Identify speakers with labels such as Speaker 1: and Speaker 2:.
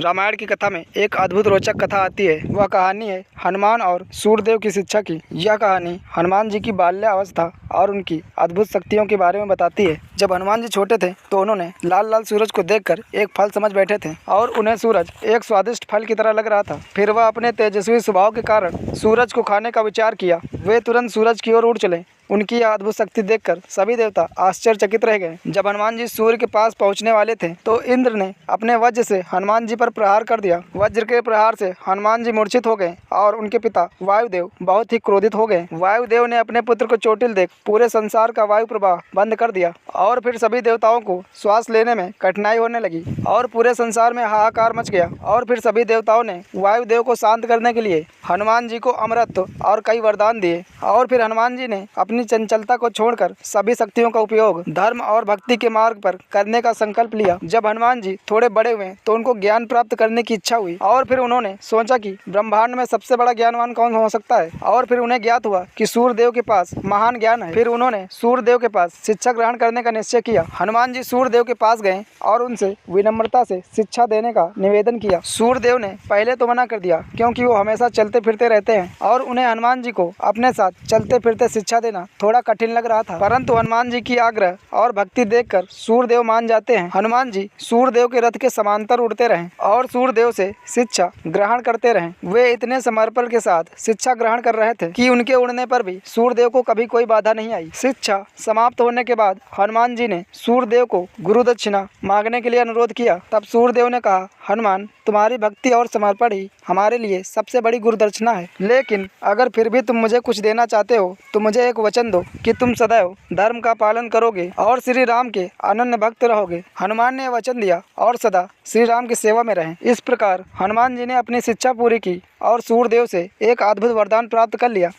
Speaker 1: रामायण की कथा में एक अद्भुत रोचक कथा आती है। वह कहानी है हनुमान और सूर्यदेव की शिक्षा की। यह कहानी हनुमान जी की बाल्यावस्था और उनकी अद्भुत शक्तियों के बारे में बताती है। जब हनुमान जी छोटे थे तो उन्होंने लाल लाल सूरज को देखकर एक फल समझ बैठे थे और उन्हें सूरज एक स्वादिष्ट फल की तरह लग रहा था। फिर वह अपने तेजस्वी स्वभाव के कारण सूरज को खाने का विचार किया। वे तुरंत सूरज की ओर उड़ चले। उनकी यह अद्भुत शक्ति देखकर सभी देवता आश्चर्यचकित रह गए। जब हनुमान जी सूर्य के पास पहुंचने वाले थे तो इंद्र ने अपने वज्र से हनुमान जी पर प्रहार कर दिया। वज्र के प्रहार से हनुमान जी मूर्छित हो गए और उनके पिता वायुदेव बहुत ही क्रोधित हो गए। वायुदेव ने अपने पुत्र को चोटिल देख पूरे संसार का वायु प्रवाह बंद कर दिया और फिर सभी देवताओं को श्वास लेने में कठिनाई होने लगी और पूरे संसार में हाहाकार मच गया। और फिर सभी देवताओं ने वायुदेव को शांत करने के लिए हनुमान जी को अमरत्व और कई वरदान दिए। और फिर हनुमान जी ने अपनी चंचलता को छोड़कर सभी शक्तियों का उपयोग धर्म और भक्ति के मार्ग पर करने का संकल्प लिया। जब हनुमान जी थोड़े बड़े हुए तो उनको ज्ञान प्राप्त करने की इच्छा हुई और फिर उन्होंने सोचा कि ब्रह्मांड में सबसे बड़ा ज्ञानवान कौन हो सकता है। और फिर उन्हें ज्ञात हुआ कि सूर्यदेव के पास महान ज्ञान है। फिर उन्होंने सूर्यदेव के पास शिक्षा ग्रहण करने का निश्चय किया। हनुमान जी सूर्यदेव के पास गए और उनसे विनम्रता से शिक्षा देने का निवेदन किया। सूर्यदेव ने पहले तो मना कर दिया क्योंकि वो हमेशा चलते फिरते रहते हैं और उन्हें हनुमान जी को अपने साथ चलते फिरते शिक्षा देना थोड़ा कठिन लग रहा था। परंतु हनुमान जी की आग्रह और भक्ति देखकर सूर्यदेव मान जाते हैं। हनुमान जी सूर्यदेव के रथ के समांतर उड़ते रहे और सूर्यदेव से शिक्षा ग्रहण करते रहे। वे इतने समर्पण के साथ शिक्षा ग्रहण कर रहे थे कि उनके उड़ने पर भी सूर्यदेव को कभी कोई बाधा नहीं आई। शिक्षा समाप्त होने के बाद हनुमान जी ने सूर्यदेव को गुरु दक्षिणा मांगने के लिए अनुरोध किया। तब सूर्यदेव ने कहा, हनुमान, तुम्हारी भक्ति और समर्पण ही हमारे लिए सबसे बड़ी गुरु दक्षिणा है। लेकिन अगर फिर भी तुम मुझे कुछ देना चाहते हो तो मुझे एक वचन दो कि तुम सदैव धर्म का पालन करोगे और श्री राम के अनन्य भक्त रहोगे। हनुमान ने वचन दिया और सदा श्री राम की सेवा में रहे। इस प्रकार हनुमान जी ने अपनी शिक्षा पूरी की और सूर्यदेव से एक अद्भुत वरदान प्राप्त कर लिया।